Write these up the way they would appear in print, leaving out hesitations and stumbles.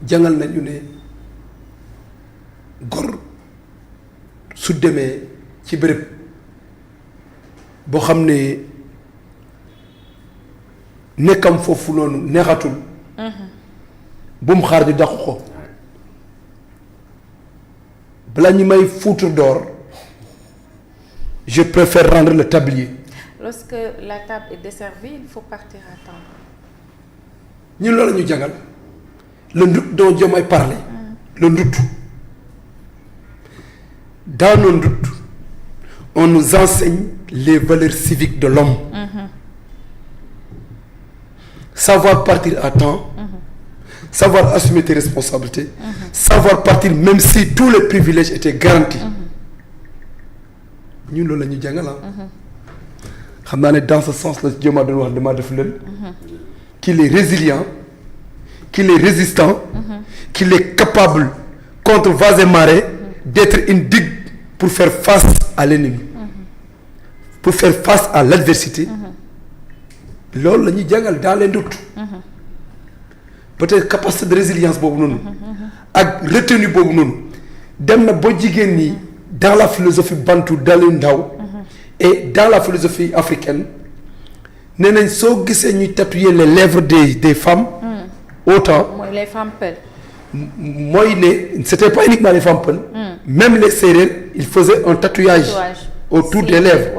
jàngal nañu ne gor su demee ci béréb boo xam ne nekkam foofu noonu neexatul bu mu xaar di dàqu ko balaa ñu may foutre d'or je préfère rendre le tablier. Lorsque la table est desservie, il faut partir à temps. ñun loolu la ñu jàngal le ndoute dont Diomaye parlait le ndoute dans nos doutes on nous enseigne les valeurs civiques de l'homme savoir partir à temps savoir assumer tes responsabilités savoir partir même si tous les privilèges étaient garantis ñun loolu la ñu jàngal xam naa ne dans ce sens la Diomaye doon wax dama def leen qu'il est résilient qu'il est résistant qu'il est capable contre vents et marées d'être une digue pour faire face à l'ennemi pour faire face à l'adversité loolu la ñuy jàngal dans les doutes peut-être capacité de résilience boobu noonu ak retenue boobu noonu dem na ba jigéen ñi dans la philosophie bantou Daly Ndaw et dans la philosophie africaine nee nañ soo gisee ñuy tatouer les lèvres des femmes autant mooy les femmes peules. mooy ne c'était pas uniquement les femmes peules même les Sérères ils faisaient un tatouage autour des lèvres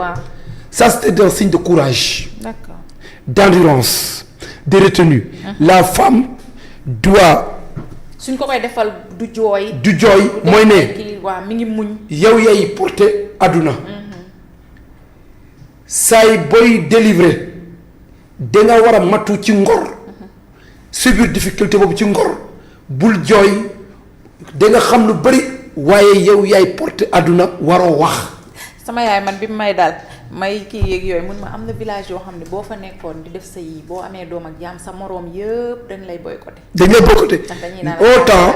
ça c'était un signe de courage d'accord d'endurance de retenue la femme doit suñ ko koy defal du jooy mooy ne waaw mi ngi muñ yow yay porter àdduna saay booy délivrer danga war a matu ci ngor subir difficulté boobu ci ngor bul jooy danga xam lu bari waaye yow yaay porter àdduna waroo wax sama yaay man bi may daal may kii yeeg yooyu mun ma am na village yoo xam ne boo fa nekkoon di def sa yi boo amee doom ak jaam sa moroom yëpp dañ lay boycotter autant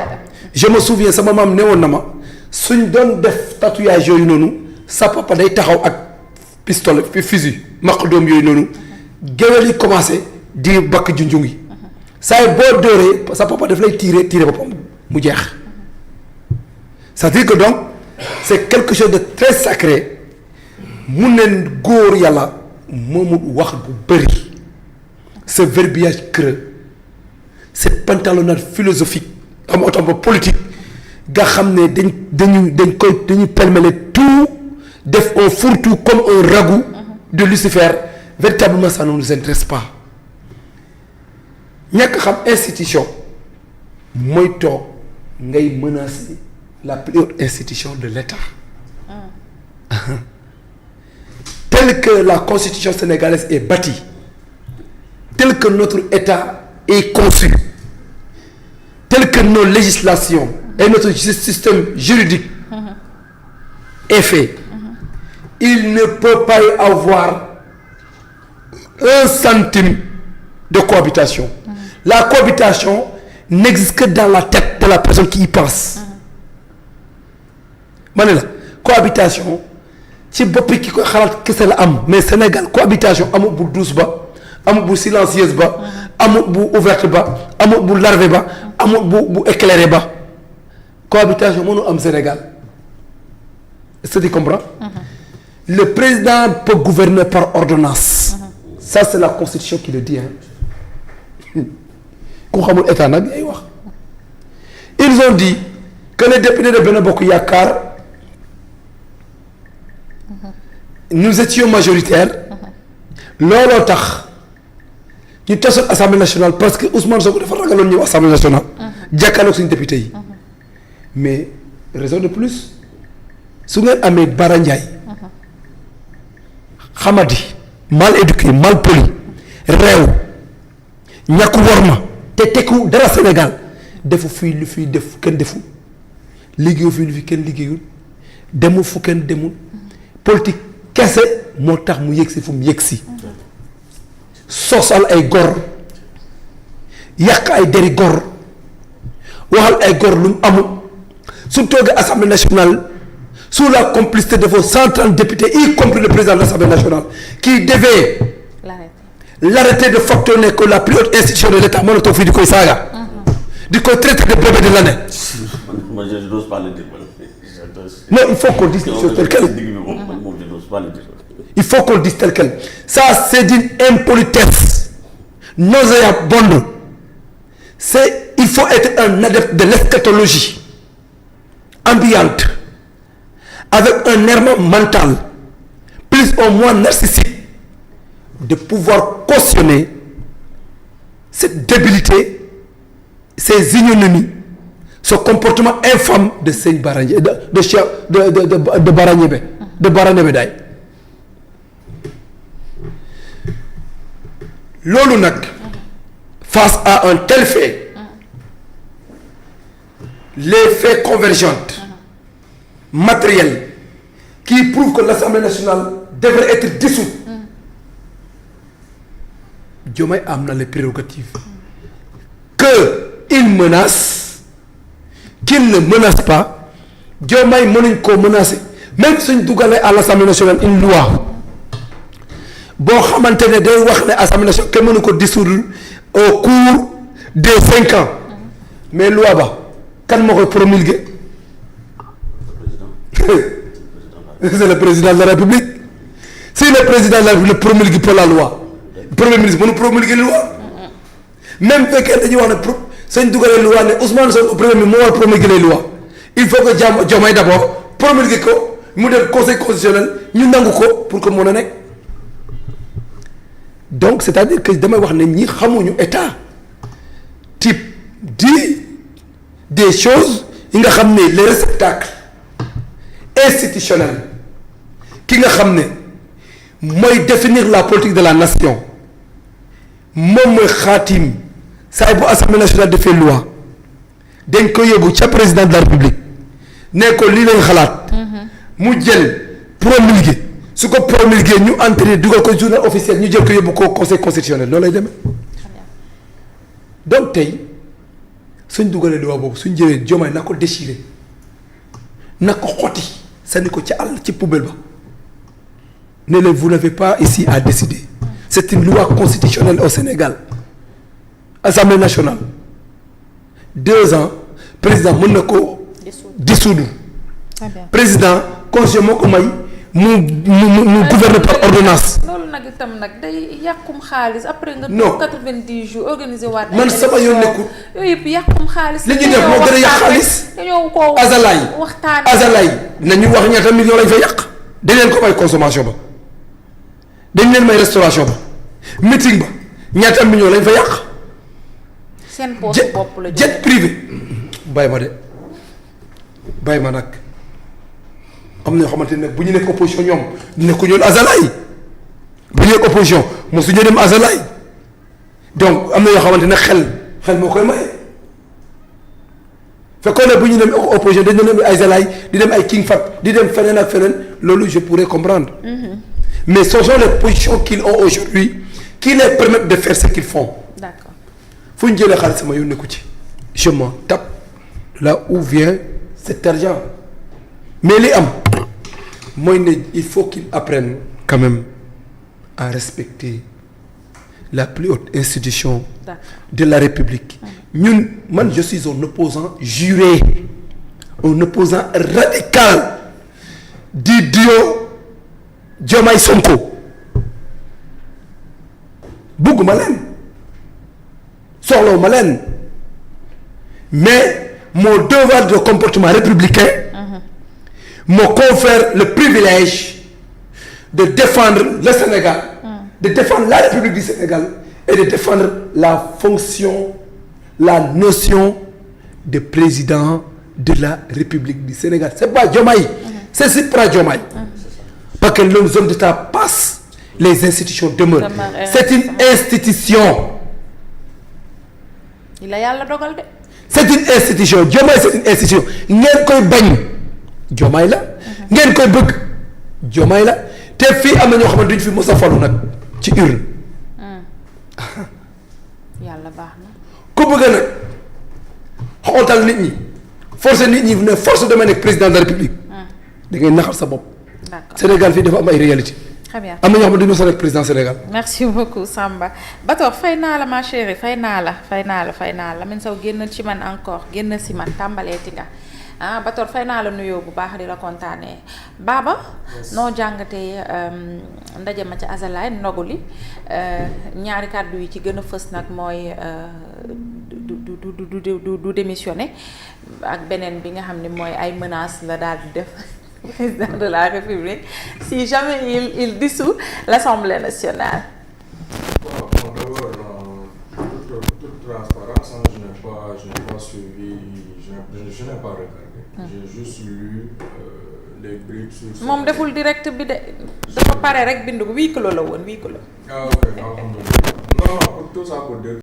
je me souviens sama maam newoon na ma suñ doon def tatouage yooyu noonu sa papa day taxaw ak pistolet fusil maq doom yooyu noonu géwél yi commencé di bakk junjung yi saa yi boo dóoree sa papa daf lay tirer boppam mu jeex c'est-à-dire que donc c'est quelque chose de très sacré mun neen góor yàlla moomul wax bu bëri ce verbiage creux cette pantalonnade philosophique am autant ba politique nga xam ne dañuy pelmeler tout def un fourre-tout comme un ragoût de Lucifer véritablement ça ne nous intéresse pas ñàkk xam institution mooy toog ngay menacer la plus haute institution de l'État telle que la constitution sénégalaise est bâtie tel que notre État est conçu tel que nos législations et notre système juridique est fait il ne peut pas y avoir un centime de cohabitation la cohabitation n'existe que dans la tête de la personne qui y pense ma ne la cohabitation ci boppi ki ko xalaat kese la am mais Sénégal cohabitation amul bu douce ba amul bu silencieuse ba amul bu ouverte ba amul bu larvé ba amul bu éclairé ba cohabitation mënu am Sénégal est-ce que tu comprends le président peut gouverner par ordonnance ça c'est la constitution qui le dit ku xamul état nag ay wax ils ont dit que les députés de Benno Bokk Yaakaar nous étions majoritaires looloo tax ñu tasoon assemblée nationale parce que Ousmane Sonko dafa ragaloon ñëw assemblée nationale jàkkaarloog suñu député yi mais raison de plus su ngeen amee Bara Ndiaye xamadi mal éduqué mal poli réew ñàkk worma te tekku dara Sénégal defu fii lu fii def kenn defu liggéeyu fii lu fi kenn liggéeyul demul fu kenn demul politique kese moo tax mu yëgsi fu mu yëgsi sosal ay gor yàq ay deri gor waxal ay gor lu mu amul su toogee assemblée nationale sous la complicité de vos 130 députés y compris le président de l'Assemblée nationale qui devait l'arrêter de facto ne que la plus haute institution de l'État moo la toog fii di koy saaga di koy traiter de bébé de l'année. Moi, je n'ose pas le dire. Non, il faut qu'on dise les choses telles quelles. Il faut qu'on dise tel quel. Ça, c'est d'une impolitesse nauséabonde. Il faut être un adepte de l'eschatologie ambiante, avec un errement mental, plus ou moins narcissique, de pouvoir cautionner cette débilité, ces ignominies, ce comportement infâme de Seigne Baranié, de Baraniébé, de Baraniébé Day. Loolu nag face à un tel fait, les faits convergents matériels qui prouvent que l'Assemblée nationale devrait être dissoute, Diomaye am na les prérogatives que il menace, qu'il ne menace pas. Diomaye mënuñ koo menacer même suñ dugalee à l'Assemblée nationale une loi boo xamante ne day wax ne Assemblée nationale kenn mënu ko dissoudre au cours des 5 ans, mais loi ba kan moo koy promulguer? C'est le président de la République. Si le président de la République ne promulgue pas la loi, le premier ministre mënu promulguer la loi. Même fekkee dañuy wax ne suñ dugalee loi ne Ousmane Sonko premier ministre moo war promulguer les lois, il faut que Diomaye d'abord promulguer ko mu dem conseil constitutionnel ñu nangu ko pour que mën a nekk. Donc c'est-à-dire que damay wax ne ñi xamuñu état type dit des choses yi nga xam ne les réceptacles institutionnels ki nga xam ne mooy définir la politique de la nation moom mooy xaatim saa bu Assemblée nationale defee loi dañ ko yóbbu ca président de la République ne ko lii lañ xalaat mu jël promulguer. su ko promulgué ñu entrer dugal ko journal officiel ñu jël ko yóbbu ko conseil constitutionnel loolu lay demee. Donc tey suñ dugalee loi boobu suñ jëlee Diomaye na ko déchiré na ko xotti sànni ko ci àll ci poubelle ba ne leen vous n'avez pas ici à décider. C'est une loi constitutionnelle au Sénégal. Assemblée nationale 2 ans président mën na ko dissoudre. Président constitution moo ko may. mu gouverne par ordonnance. loolu nag itam nag day yàqum xaalis après nga. non 90 jours organisé waat. man sama yoon nekkul. yooyu yëpp yàqum xaalis. li ñuy def moo gën a yàq xaalis. dañoo ko waxtaan azalaay nañu wax ñaata millions lañ fa yàq. dañ leen ko may consommation ba dañ leen may restauration ba meeting ba ñaata millions lañ fa yàq. seen poche bopp la jet privé. bàyyi ma de bàyyi ma nag. am na ñoo xamante ne bu ñu nekk opposition ñoom nekku ñoon azalaay bu ñu nekk opposition mosu ñu dem azalaay donc am na yoo xamante ne xel moo koy maye fekkoon ne bu ñu dem opposition dañu dem ay azalaay di dem ay king fat di dem feneen ak feneen loolu je pourrais comprendre. Mais ce sont les positions qu'ils ont aujourd'hui qui les permettent de faire ce qu'ils font. D'accord. fu ñu jëlee xaalis sama yoon nekku ci je m'en tape là où vient cet argent mais li am mooy ne il faut qu'ils apprennent quand même à respecter la plus haute institution de la République. ñun man je suis un opposant juré, un opposant radical du duo Diomaye Sonko. bugguma leen soxlawuma leen mais mon devoir de comportement républicain me confère le privilège de défendre le Sénégal, de défendre la République du Sénégal et de défendre la fonction, la notion de président de la République du Sénégal. C'est pas Diomaye, c'est Sipra Diomaye. Parce que les hommes d'État passent, les institutions demeurent. C'est une institution. Il a yàlla dogal de. C'est une institution. Diomaye c'est une institution. ngeen koy bañ Diomaye la. ngeen koy bëgg Diomaye la te fii am na ñoo xamante duñ fi mos a falu nag ci urne. yàlla baax na. ku bëgg nag xootal nit ñi force nit ñi ne force dama nekk président de la République. da ngay naxal sa bopp. D'accord. Sénégal fii dafa am ay réalité très bien am na ñoo xam ne duñu mos a nekk président Sénégal. merci beaucoup Samba Bator fay naa la ma chérie fay naa la Lamine Sow génn ci man encore génn si man tàmbaleeti nga Bator fay naa la nuyoo bu baax di la kontaanee Baba noo jàngatee ndaje ma ca Azalaï ndogu li ñaari kàddu yi ci gën a fës nag mooy du démissionner ak beneen bi nga xam ne mooy ay menaces la daal di def président de la République si jamais il dissout l'Assemblée nationale. Bon, d'abord, toute transparence, je n'ai pas suivi, je n'ai pas regardé. J'ai juste lu les briefs sur. moom deful direct bi de dafa pare rek bindu ko huis clos la woon huis clos. Ah ok, alhamdulillah. Non, tout ça pour dire